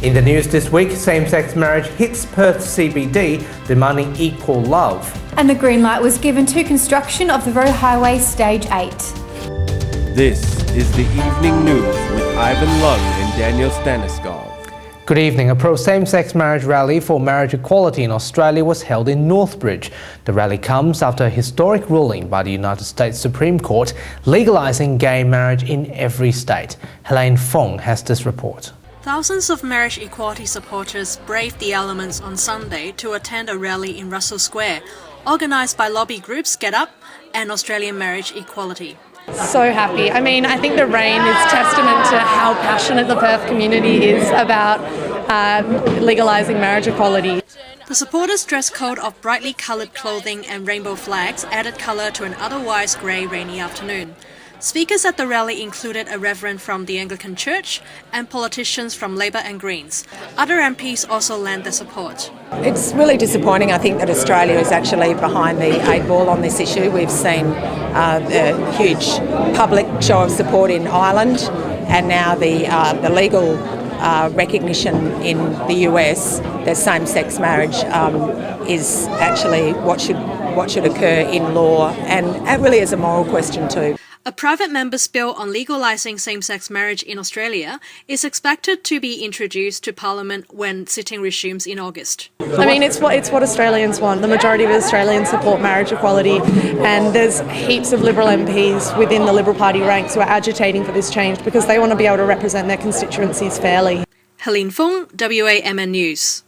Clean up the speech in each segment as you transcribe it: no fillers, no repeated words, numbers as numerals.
In the news this week, same-sex marriage hits Perth CBD, demanding equal love. And the green light was given to construction of the Road Highway Stage 8. This is the Evening News with Ivan Leung and Danielle Staniskov. Good evening. A pro-same-sex marriage rally for marriage equality in Australia was held in Northbridge. The rally comes after a historic ruling by the United States Supreme Court legalising gay marriage in every state. Helene Fung has this report. Thousands of marriage equality supporters braved the elements on Sunday to attend a rally in Russell Square, organised by lobby groups Get Up and Australian Marriage Equality. So happy. I mean, I think the rain is testament to how passionate the Perth community is about legalising marriage equality. The supporters' dress code of brightly coloured clothing and rainbow flags added colour to an otherwise grey, rainy afternoon. Speakers at the rally included a reverend from the Anglican Church and politicians from Labor and Greens. Other MPs also lent their support. It's really disappointing, I think, that Australia is actually behind the eight ball on this issue. We've seen a huge public show of support in Ireland, and now the legal recognition in the US that same-sex marriage is actually what should occur in law, and it really is a moral question too. A private member's bill on legalising same-sex marriage in Australia is expected to be introduced to Parliament when sitting resumes in August. I mean, it's what Australians want. The majority of Australians support marriage equality, and there's heaps of Liberal MPs within the Liberal Party ranks who are agitating for this change because they want to be able to represent their constituencies fairly. Helene Fung, WAMN News.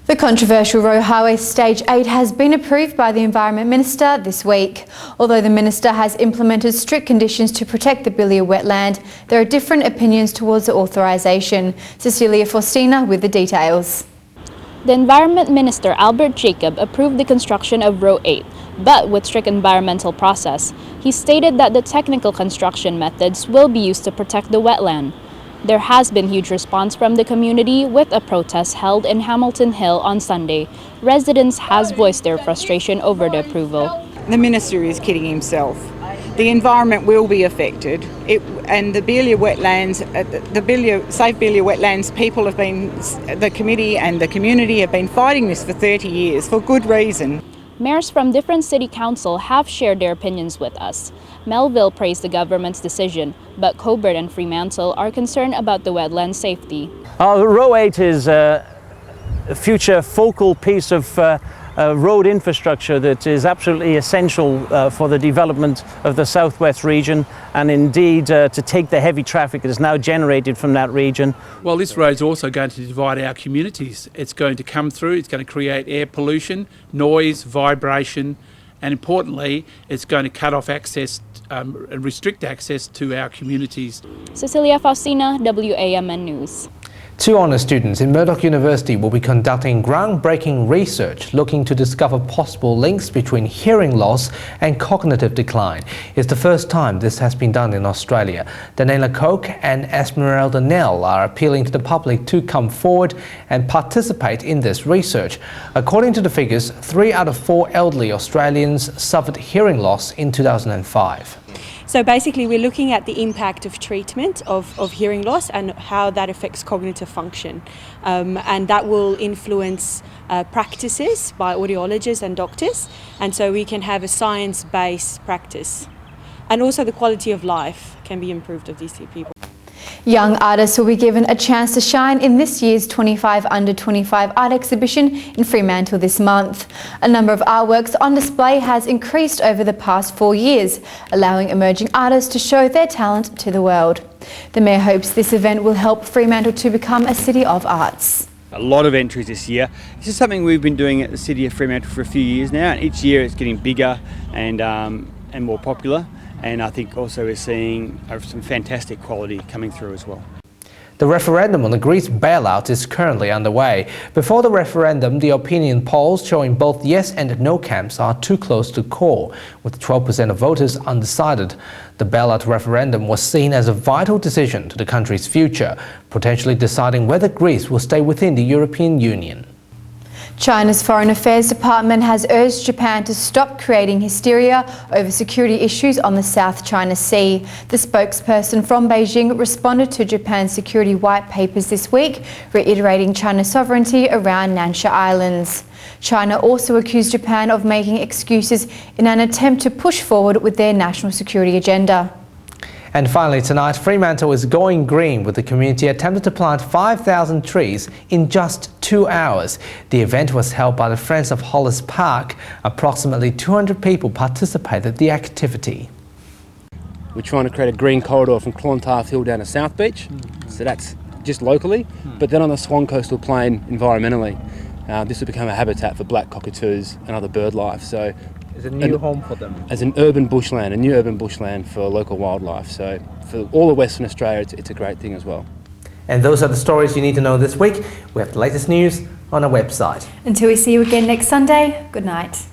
The controversial Road Highway Stage 8 has been approved by the Environment Minister this week. Although the Minister has implemented strict conditions to protect the Billia wetland, there are different opinions towards the authorisation. Cesilla Faustina with the details. The Environment Minister Albert Jacob approved the construction of Road 8, but with strict environmental process. He stated that the technical construction methods will be used to protect the wetland. There has been huge response from the community with a protest held in Hamilton Hill on Sunday. Residents has voiced their frustration over the approval. The Minister is kidding himself. The environment will be affected, and the Billia wetlands, Save Billia wetlands, people have been, the committee and the community have been fighting this for 30 years for good reason. Mayors from different city council have shared their opinions with us. Melville praised the government's decision, but Coburg and Fremantle are concerned about the wetland safety. Row 8 is a future focal piece of road infrastructure that is absolutely essential for the development of the southwest region, and indeed to take the heavy traffic that is now generated from that region. Well, this road is also going to divide our communities. It's going to come through, it's going to create air pollution, noise, vibration, and importantly, it's going to cut off access and restrict access to our communities. Cecilia Faustina, WAMN News. Two honour students in Murdoch University will be conducting groundbreaking research looking to discover possible links between hearing loss and cognitive decline. It's the first time this has been done in Australia. Danielle and Danielle are appealing to the public to come forward and participate in this research. According to the figures, 3 out of 4 elderly Australians suffered hearing loss in 2005. So basically we're looking at the impact of treatment of hearing loss and how that affects cognitive function. And that will influence practices by audiologists and doctors. And so we can have a science-based practice. And also the quality of life can be improved of these people. Young artists will be given a chance to shine in this year's 25 Under 25 art exhibition in Fremantle this month. A number of artworks on display has increased over the past 4 years, allowing emerging artists to show their talent to the world. The Mayor hopes this event will help Fremantle to become a city of arts. A lot of entries this year. This is something we've been doing at the City of Fremantle for a few years now, and each year it's getting bigger and more popular. And I think also we're seeing some fantastic quality coming through as well. The referendum on the Greece bailout is currently underway. Before the referendum, the opinion polls showing both yes and no camps are too close to call, with 12% of voters undecided. The bailout referendum was seen as a vital decision to the country's future, potentially deciding whether Greece will stay within the European Union. China's Foreign Affairs Department has urged Japan to stop creating hysteria over security issues on the South China Sea. The spokesperson from Beijing responded to Japan's security white papers this week, reiterating China's sovereignty around Nansha Islands. China also accused Japan of making excuses in an attempt to push forward with their national security agenda. And finally tonight, Fremantle is going green with the community attempting to plant 5,000 trees in just 2 hours. The event was held by the Friends of Hollis Park. Approximately 200 people participated in the activity. We're trying to create a green corridor from Clontarf Hill down to South Beach, so that's just locally, but then on the Swan Coastal Plain environmentally. This will become a habitat for black cockatoos and other bird life. So it's a new home for them. As an urban bushland, a new urban bushland for local wildlife. So for all of Western Australia, it's a great thing as well. And those are the stories you need to know this week. We have the latest news on our website. Until we see you again next Sunday, good night.